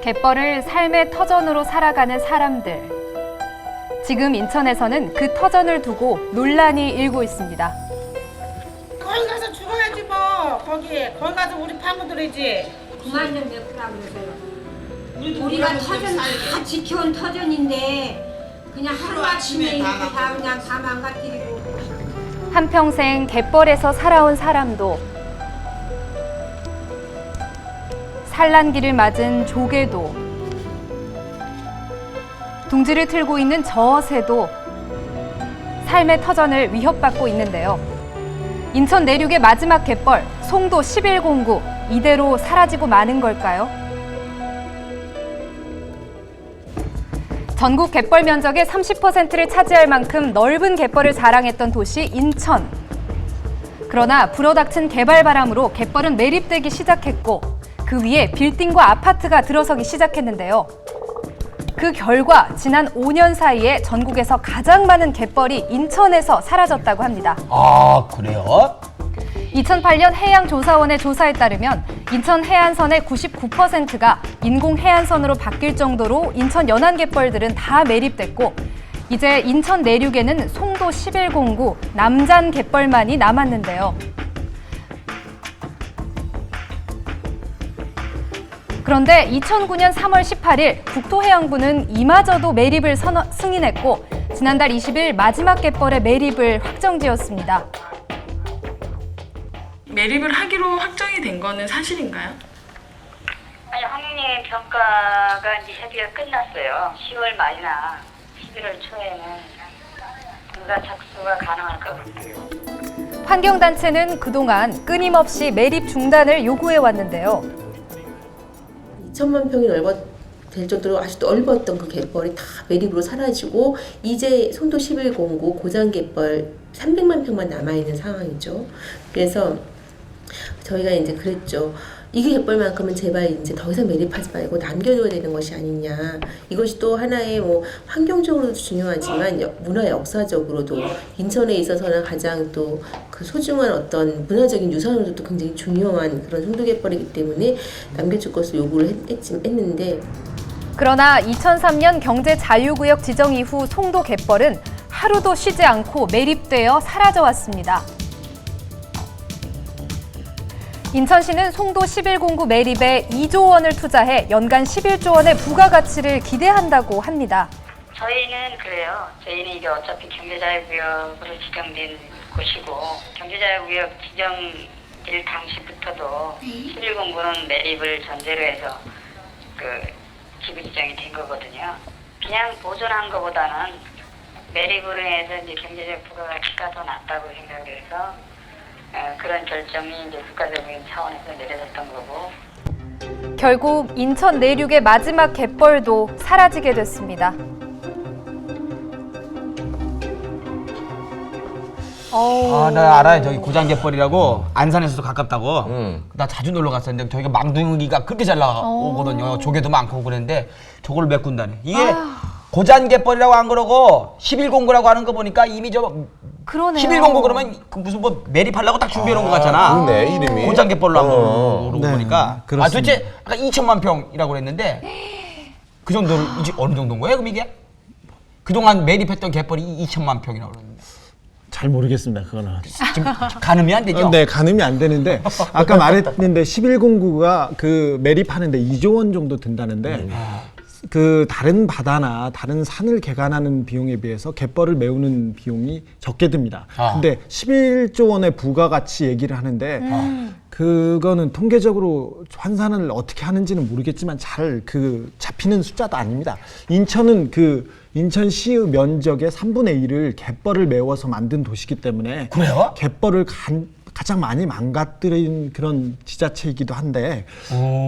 갯벌을 삶의 터전으로 살아가는 사람들. 지금 인천에서는 그 터전을 두고 논란이 일고 있습니다. 거기 가서 죽어야지 뭐. 거기 가서 우리 파묻으러지. 그만 좀 냅두라 그러세요. 우리가 터전 다 지켜온 터전인데 그냥 하루아침에 이렇게 다 그냥 다 망가뜨리고. 한평생 갯벌에서 살아온 사람도, 산란기를 맞은 조개도, 둥지를 틀고 있는 저 새도 삶의 터전을 위협받고 있는데요. 인천 내륙의 마지막 갯벌 송도 11공구, 이대로 사라지고 마는 걸까요? 전국 갯벌 면적의 30%를 차지할 만큼 넓은 갯벌을 자랑했던 도시 인천. 그러나 불어닥친 개발 바람으로 갯벌은 매립되기 시작했고 그 위에 빌딩과 아파트가 들어서기 시작했는데요. 그 결과 지난 5년 사이에 전국에서 가장 많은 갯벌이 인천에서 사라졌다고 합니다. 아, 그래요? 2008년 해양조사원의 조사에 따르면 인천 해안선의 99%가 인공 해안선으로 바뀔 정도로 인천 연안 갯벌들은 다 매립됐고 이제 인천 내륙에는 송도 11공구 남잔 갯벌만이 남았는데요. 그런데 2009년 3월 18일 국토해양부는 이마저도 매립을 승인했고 지난달 20일 마지막 갯벌의 매립을 확정지었습니다. 매립을 하기로 확정이 된 거는 사실인가요? 아니, 환경영향 평가가 이제 협의가 끝났어요. 10월 말이나 11월 초에는 공사 착수가 가능할 것 같아요. 환경단체는 그동안 끊임없이 매립 중단을 요구해 왔는데요. 2천만 평이 될 정도로 아주 넓었던 그 갯벌이 다 매립으로 사라지고 이제 송도 11공구 고장 갯벌 300만 평만 남아있는 상황이죠. 그래서 저희가 이제 그랬죠. 이게 갯벌만큼은 제발 이제 더 이상 매립하지 말고 남겨둬야 되는 것이 아니냐. 이것이 또 하나의 뭐 환경적으로도 중요하지만 문화 역사적으로도 인천에 있어서는 가장 또 그 소중한 어떤 문화적인 유산으로도 굉장히 중요한 그런 송도 갯벌이기 때문에 남겨줄 것을 요구를 했는데 그러나 2003년 경제자유구역 지정 이후 송도 갯벌은 하루도 쉬지 않고 매립되어 사라져 왔습니다. 인천시는 송도 11공구 매립에 2조 원을 투자해 연간 11조 원의 부가가치를 기대한다고 합니다. 저희는 그래요. 저희는 이게 어차피 경제자유구역으로 지정된 곳이고 경제자유구역 지정될 당시부터도 11공구는 매립을 전제로 해서 그 지구 지정이 된 거거든요. 그냥 보존한 것보다는 매립으로 해서 이제 경제적 부가가치가 더 낫다고 생각을 해서 그런 결정이 이제 국가적인 차원에서 내려졌던 거고. 결국 인천 내륙의 마지막 갯벌도 사라지게 됐습니다. 아, 나 알아요. 저기 고장갯벌이라고 안산에서도 가깝다고. 나 자주 놀러 갔었는데 저희가 망둥이가 그렇게 잘 나오거든요. 조개도 많고 그랬는데 저걸 메꾼다네. 이게 고장갯벌이라고 안 그러고 11공구라고 하는 거 보니까 이미 그러네요. 11공구 그러면 그 무슨 뭐 매립하려고 딱 준비해 놓은 것 같잖아. 그러네, 이름이. 고장갯벌로 한 거로 네, 보니까. 그렇습니다. 아, 도대체 아까 2천만 평이라고 그랬는데 그 정도를 이제 어느 정도인 거예요, 그럼 이게? 그동안 매립했던 갯벌이 2천만 평이라고 그러는데. 잘 모르겠습니다. 그거는. 지금 가늠이 안 되죠? 네, 가늠이 안 되는데 아까 말했는데 11공구가 그 매립하는데 2조 원 정도 든다는데 그 다른 바다나 다른 산을 개간하는 비용에 비해서 갯벌을 메우는 비용이 적게 듭니다. 근데 11조 원의 부가가치 얘기를 하는데 그거는 통계적으로 환산을 어떻게 하는지는 모르겠지만 잘 그 잡히는 숫자도 아닙니다. 인천은 그 인천시의 면적의 3분의 1을 갯벌을 메워서 만든 도시이기 때문에 그래요? 갯벌을 가장 많이 망가뜨린 그런 지자체이기도 한데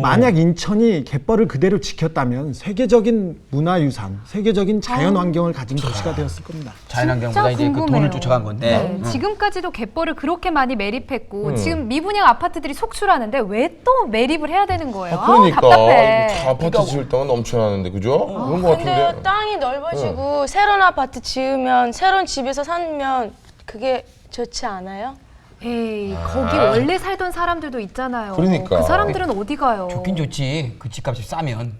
만약 인천이 갯벌을 그대로 지켰다면 세계적인 문화유산, 세계적인 자연환경을 가진 도시가 되었을 겁니다. 자연환경보다 이제 그 돈을 궁금해요. 쫓아간 건데. 지금까지도 갯벌을 그렇게 많이 매립했고 지금 미분양 아파트들이 속출하는데 왜 또 매립을 해야 되는 거예요? 그러니까 답답해. 이거 아파트 지을 땅은 넘쳐나는데 그죠? 그런 거 근데 같은데. 땅이 넓어지고 새로운 아파트 지으면 새로운 집에서 살면 그게 좋지 않아요? 에이, 거기 원래 살던 사람들도 있잖아요. 그러니까. 그 사람들은 어디 가요? 좋긴 좋지. 그 집값이 싸면.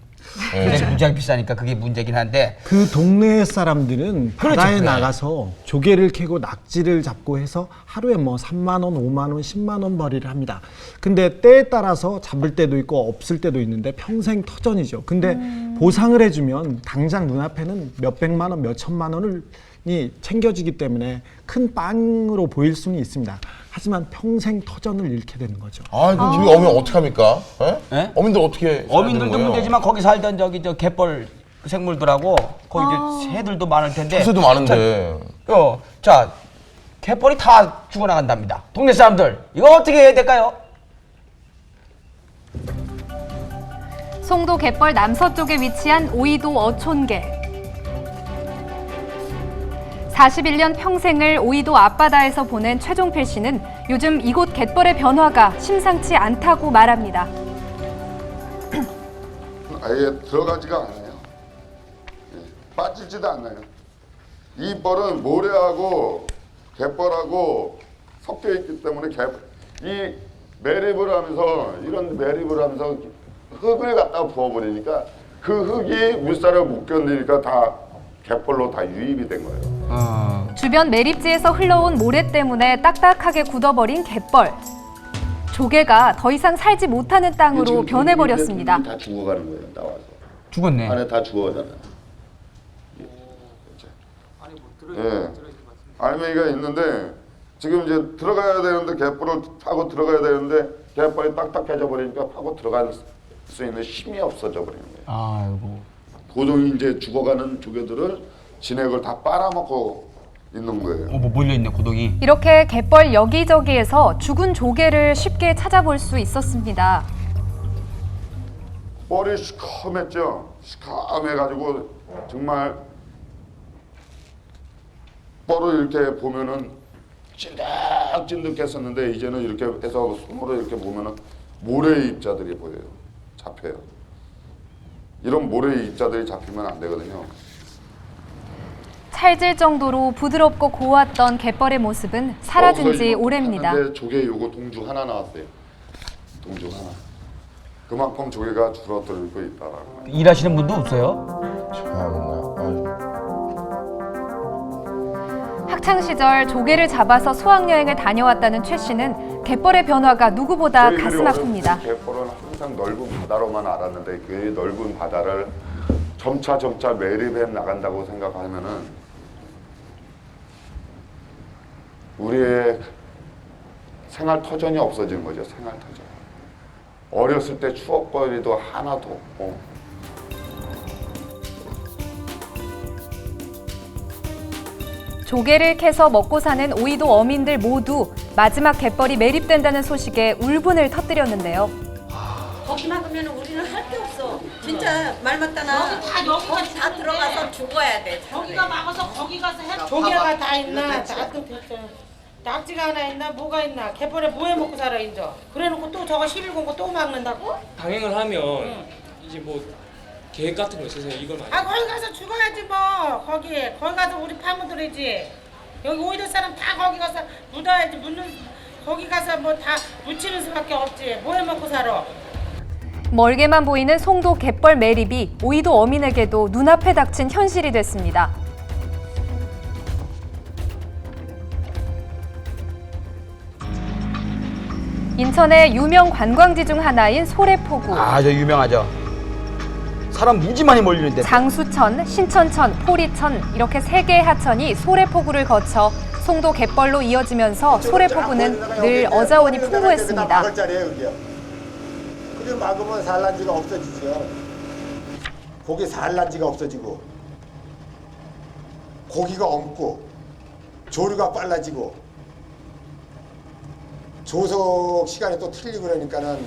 근데 무지하게 비싸니까 그게 문제긴 한데 그 동네 사람들은 그렇죠, 바다에 그래. 나가서 조개를 캐고 낙지를 잡고 해서 하루에 뭐 3만 원, 5만 원, 10만 원 벌이를 합니다. 근데 때에 따라서 잡을 때도 있고 없을 때도 있는데 평생 터전이죠. 근데 보상을 해주면 당장 눈앞에는 몇백만 원, 몇천만 원을 챙겨지기 때문에 큰 빵으로 보일 수는 있습니다. 하지만 평생 터전을 잃게 되는 거죠. 아, 그럼 우리 어민 어떻게 합니까? 예? 예? 어민들 어떻게 살아야 되는 어민들도 거예요? 문제지만 거기 살던 저 갯벌 생물들하고 거기 이제 새들도 많을 텐데. 새도 많은데. 자, 갯벌이 다 죽어나간답니다. 동네 사람들 이거 어떻게 해야 될까요? 송도 갯벌 남서쪽에 위치한 오이도 어촌계. 41년 평생을 오이도 앞바다에서 보낸 최종필 씨는 요즘 이곳 갯벌의 변화가 심상치 않다고 말합니다. 아예 들어가지가 않아요. 예, 빠지지도 않아요. 이 뻘은 모래하고 갯벌하고 섞여 있기 때문에 이 매립을 하면서 이런 매립을 하면서 흙을 갖다 부어버리니까 그 흙이 물살을 못 견디니까 다 갯벌로 다 유입이 된 거예요. 주변 매립지에서 흘러온 모래 때문에 딱딱하게 굳어버린 갯벌. 조개가 더 이상 살지 못하는 땅으로 변해버렸습니다. 다 죽어가는 거예요. 나와서 죽었네. 안에 다 죽어가잖아요. 예, 알맹이가 있는데 지금 이제 들어가야 되는데 갯벌을 파고 들어가야 되는데 갯벌이 딱딱해져 버리니까 파고 들어갈 수 있는 힘이 없어져 버리는 거예요. 아이고. 고종이 이제 죽어가는 조개들을 진액을 다 빨아먹고 있는 거예요. 뭐 몰려있네 고동이. 이렇게 갯벌 여기저기에서 죽은 조개를 쉽게 찾아볼 수 있었습니다. 뻘이 시커맸죠. 시커매가지고 정말 뻘을 이렇게 보면은 찐득찐득했었는데 이제는 이렇게 해서 손으로 이렇게 보면은 모래의 입자들이 보여요. 잡혀요. 이런 모래의 입자들이 잡히면 안 되거든요. 찰질 정도로 부드럽고 고왔던 갯벌의 모습은 사라진 지 오래입니다. 근데 조개 요거 동주 하나 나왔어요. 동주 하나. 그만큼 조개가 줄어들고 있다라고. 일하시는 분도 없어요? 학창 시절 조개를 잡아서 수학여행을 다녀왔다는 최 씨는 갯벌의 변화가 누구보다 가슴 아픕니다. 갯벌은 항상 넓은 바다로만 알았는데 그 넓은 바다를 점차 매립해 나간다고 생각하면은 우리의 생활 터전이 없어지는 거죠. 생활 터전. 어렸을 때 추억거리도 하나도 없고. 조개를 캐서 먹고 사는 오이도 어민들 모두 마지막 갯벌이 매립된다는 소식에 울분을 터뜨렸는데요. 거기 막으면 우리는 할 게 없어. 진짜 말 맞다나. 여기 다 들어가서 죽어야 돼. 거기가 막아서 거기 가서 해. 조개가 다 있나? 낙지가 하나 있나? 뭐가 있나? 갯벌에 뭐 해 먹고 살아 인저. 그래놓고 또 저거 11공고 또 막는다고? 당행을 하면 이제 뭐 계획 같은 거 있으세요? 이걸 많이. 아 거기 가서 죽어야지 뭐. 거기 가서 우리 파묻으리지. 여기 오이도 사람 다 거기 가서 묻어야지. 거기 가서 뭐 다 묻히는 수밖에 없지. 뭐 해 먹고 살아? 멀게만 보이는 송도 갯벌 매립이 오이도 어민에게도 눈앞에 닥친 현실이 됐습니다. 인천의 유명 관광지 중 하나인 소래포구. 아, 저 유명하죠. 사람 무지 많이 몰리는데. 장수천, 신천천, 포리천 이렇게 세 개의 하천이 소래포구를 거쳐 송도 갯벌로 이어지면서 소래포구는 늘 어자원이 풍부했습니다. 그리고 막으면 산란지가 없어지죠. 고기 산란지가 없어지고 고기가 없고 조류가 빨라지고 조속 시간이 또 틀리고 그러니까는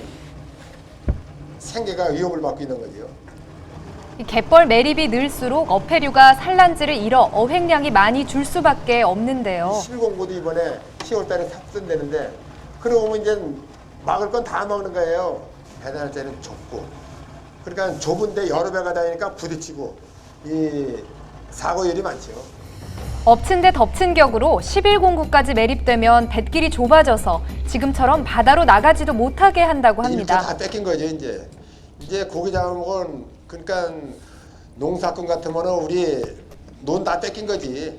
생계가 위협을 받고 있는 거죠. 갯벌 매립이 늘수록 어패류가 산란지를 잃어 어획량이 많이 줄 수밖에 없는데요. 11공구도 이번에 10월 달에 탑승되는데 그러면 이제 막을 건 다 먹는 거예요. 배달할 때는 좁고 그러니까 좁은데 여러 배가 다니니까 부딪히고 이 사고율이 많죠. 엎친 데 덮친 격으로 11공구까지 매립되면 뱃길이 좁아져서 지금처럼 바다로 나가지도 못하게 한다고 합니다. 다 뺏긴 거죠. 이제 이제 고기 잡아먹은 그러니까 농사꾼 같으면은 우리 논 다 뺏긴 거지.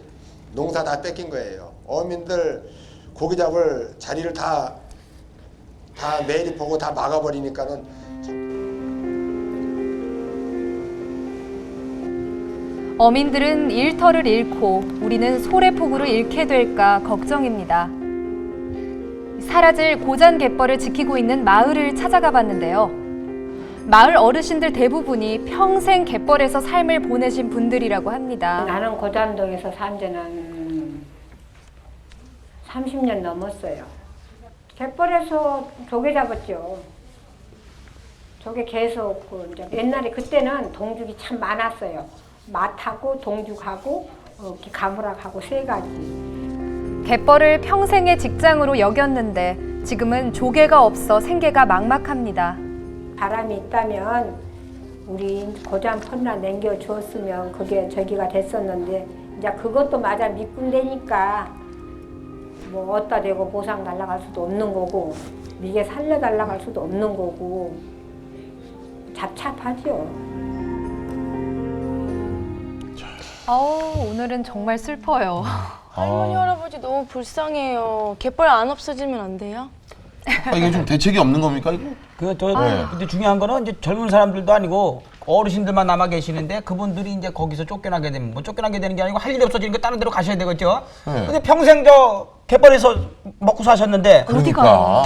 농사 다 뺏긴 거예요. 어민들 고기 잡을 자리를 다 매립하고 다 막아버리니까는 어민들은 일터를 잃고 우리는 소래폭우를 잃게 될까 걱정입니다. 사라질 고잔 갯벌을 지키고 있는 마을을 찾아가 봤는데요. 마을 어르신들 대부분이 평생 갯벌에서 삶을 보내신 분들이라고 합니다. 나는 고잔동에서 산 지는 30년 넘었어요. 갯벌에서 조개 잡았죠. 조개 계속 이제 옛날에 그때는 동죽이 참 많았어요. 마타고 동죽하고 이렇게 가무락하고 세 가지. 갯벌을 평생의 직장으로 여겼는데 지금은 조개가 없어 생계가 막막합니다. 바람이 있다면 우리 고잔 펀나 남겨 주었으면 그게 저기가 됐었는데 이제 그것도 마저 미꾼되니까 뭐 어디다 대고 보상 달라갈 수도 없는 거고 이게 살려 달라갈 수도 없는 거고 잡잡하죠. 오늘은 정말 슬퍼요. 할머니 할아버지 너무 불쌍해요. 갯벌 안 없어지면 안 돼요? 이게 좀 대책이 없는 겁니까 이거? 근데 중요한 거는 이제 젊은 사람들도 아니고 어르신들만 남아 계시는데 그분들이 이제 거기서 쫓겨나게 되면 뭐 쫓겨나게 되는 게 아니고 할 일이 없어지니까 다른 데로 가셔야 되겠죠. 근데 평생 저 갯벌에서 먹고 사셨는데 그러니까.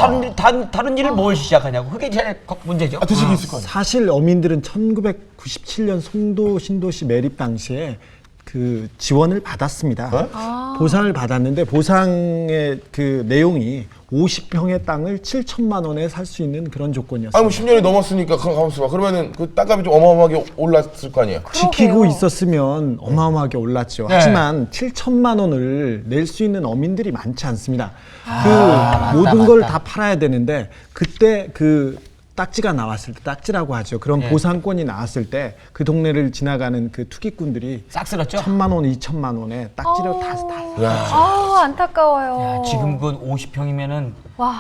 다른 일을 뭘 시작하냐고. 그게 제일 문제죠. 대책이 있을 거예요. 사실 어민들은 1997년 송도 신도시 매립 당시에 그 지원을 받았습니다. 보상을 받았는데 보상의 그 내용이 50평의 땅을 7천만 원에 살 수 있는 그런 조건이었습니다. 아니 뭐 10년이 넘었으니까 가만있어 봐. 그러면은 그 땅값이 좀 어마어마하게 올랐을 거 아니에요. 지키고 있었으면 어마어마하게 올랐죠. 네. 하지만 7천만 원을 낼 수 있는 어민들이 많지 않습니다. 맞다, 모든 걸 맞다. 다 팔아야 되는데 그때 그 딱지가 나왔을 때, 딱지라고 하죠. 그런 보상권이 나왔을 때 그 동네를 지나가는 그 투기꾼들이 싹 쓸었죠. 1,000만 원, 2천만 원에 딱지를 안타까워요. 지금 그 50평이면은 와.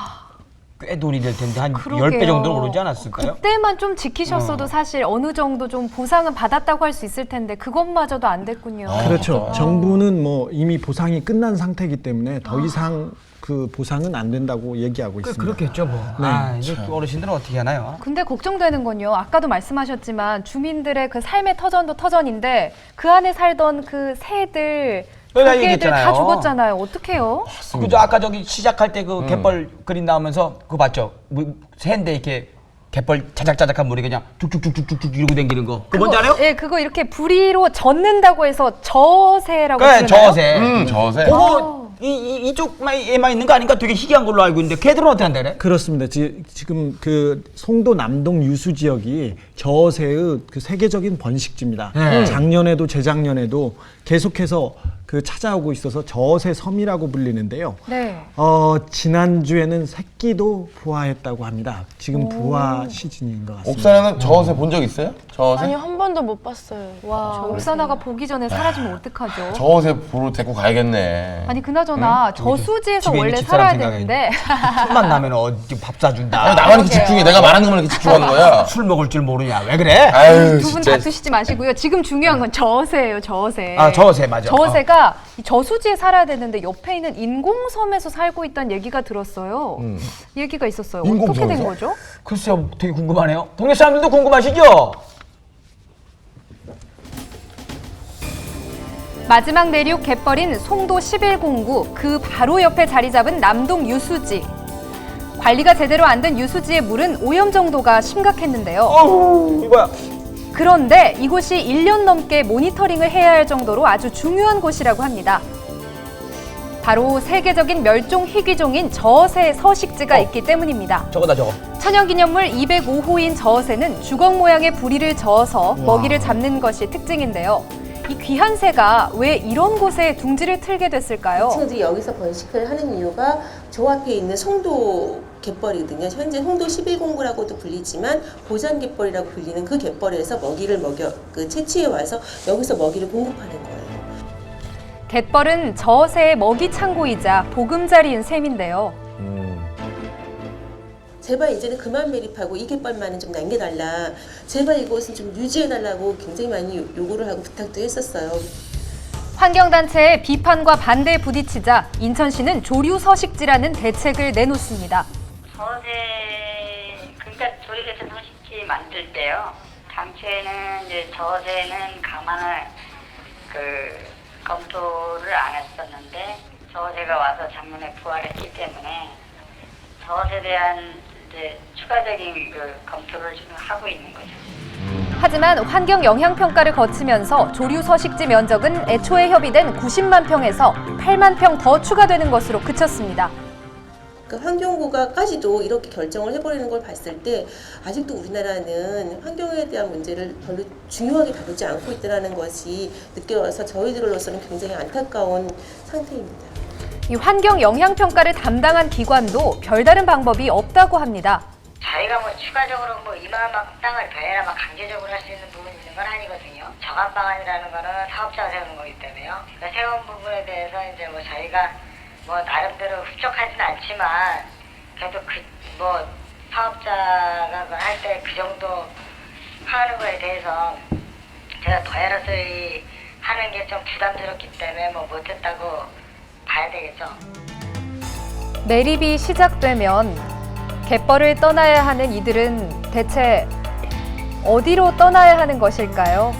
꽤 돈이 될 텐데 한 그러게요. 10배 정도는 오르지 않았을까요? 그때만 좀 지키셨어도 사실 어느 정도 좀 보상은 받았다고 할 수 있을 텐데 그것마저도 안 됐군요. 그렇죠. 정부는 뭐 이미 보상이 끝난 상태이기 때문에 더 이상 그 보상은 안 된다고 얘기하고 있습니다. 그렇겠죠 뭐. 네. 이제 어르신들은 어떻게 하나요? 근데 걱정되는 건요. 아까도 말씀하셨지만 주민들의 그 삶의 터전도 터전인데 그 안에 살던 그 새들, 개들 다 죽었잖아요. 어떡해요? 그죠. 아까 저기 시작할 때 그 갯벌 그림 나오면서 그거 봤죠? 새인데 이렇게 갯벌 자작자작한 물이 그냥 쭉쭉쭉쭉쭉 이러고 다니는 거. 그거 뭔지 알아요? 예, 그거 이렇게 부리로 젓는다고 해서 저새라고 그래, 부르나요? 저새. 저새. 그거 이쪽에만 있는 거 아닌가? 되게 희귀한 걸로 알고 있는데 걔들은 어떻게 한다래? 그렇습니다. 지금 그 송도 남동 유수 지역이 저새의 그 세계적인 번식지입니다. 작년에도 재작년에도 계속해서 그 찾아오고 있어서 저새 섬이라고 불리는데요. 네. 지난주에는 새끼도 부화했다고 합니다. 지금 부화 시즌인 것 같습니다. 옥산에는 저새 본 적 있어요? 저새? 아니요, 한 번도 못 봤어요. 와, 옥산화가 보기 전에 사라지면 어떡하죠? 저새 보러 데리고 가야겠네. 아니 그나저나 저수지에서 집에 원래 있는 살아야 집사람 되는데 술만 나면 어디 밥 사준다. 나만 이렇게 집중해. 내가 말하는 것만 이렇게 집중하는 거야. 술 먹을 줄 모르냐? 왜 그래? 아유, 두 분 진짜. 다투시지 마시고요. 지금 중요한 건 저새예요, 저새. 아, 저새 맞아. 저새가 이 저수지에 살아야 되는데 옆에 있는 인공섬에서 살고 있다는 얘기가 들었어요. 얘기가 있었어요. 어떻게 된 인공섬에서? 거죠? 글쎄요, 되게 궁금하네요. 동네 사람들도 궁금하시죠? 마지막 내륙 갯벌인 송도 11공구 그 바로 옆에 자리 잡은 남동 유수지. 관리가 제대로 안 된 유수지의 물은 오염 정도가 심각했는데요. 어우, 이거야. 그런데 이곳이 1년 넘게 모니터링을 해야 할 정도로 아주 중요한 곳이라고 합니다. 바로 세계적인 멸종 희귀종인 저새 서식지가 있기 때문입니다. 저거다, 저거. 천연기념물 205호인 저새는 주걱 모양의 부리를 저어서 먹이를 잡는 것이 특징인데요. 이 귀한 새가 왜 이런 곳에 둥지를 틀게 됐을까요? 친구들이 여기서 번식을 하는 이유가 저 앞에 있는 송도 갯벌이거든요. 현재 송도 11공구라고도 불리지만 고잔 갯벌이라고 불리는 그 갯벌에서 먹이를 채취해 와서 여기서 먹이를 공급하는 거예요. 갯벌은 저새의 먹이 창고이자 보금자리인 셈인데요. 제발 이제는 그만 매립하고 이 갯벌만은 좀 남겨달라. 제발 이곳은 좀 유지해달라고 굉장히 많이 요구를 하고 부탁도 했었어요. 환경단체의 비판과 반대에 부딪히자 인천시는 조류 서식지라는 대책을 내놓습니다. 그러니까 조류개체 서식지 만들 때요. 당초에는 이제 저어제는 감안을 검토를 안 했었는데 저어제가 와서 작년에 부활했기 때문에 저어제에 대한 이제 추가적인 검토를 지금 하고 있는 거죠. 하지만 환경 영향 평가를 거치면서 조류 서식지 면적은 애초에 협의된 90만 평에서 8만 평 더 추가되는 것으로 그쳤습니다. 환경부가까지도 이렇게 결정을 해버리는 걸 봤을 때 아직도 우리나라는 환경에 대한 문제를 별로 중요하게 다루지 않고 있다는 것이 느껴와서 저희들로서는 굉장히 안타까운 상태입니다. 이 환경 영향 평가를 담당한 기관도 별다른 방법이 없다고 합니다. 저희가 추가적으로 이만한 땅을 더 해라 강제적으로 할 수 있는 부분이 있는 건 아니거든요. 정한 방안이라는 거는 사업자가 세우는 거기 때문에요. 그러니까 세운 부분에 대해서 이제 저희가 나름대로 흡족하진 않지만 그래도 사업자가 할 때 그 정도 하는 거에 대해서 제가 더 해라 소리 하는 게 좀 부담스럽기 때문에 못했다고 봐야 되겠죠. 매립이 시작되면 갯벌을 떠나야 하는 이들은 대체 어디로 떠나야 하는 것일까요?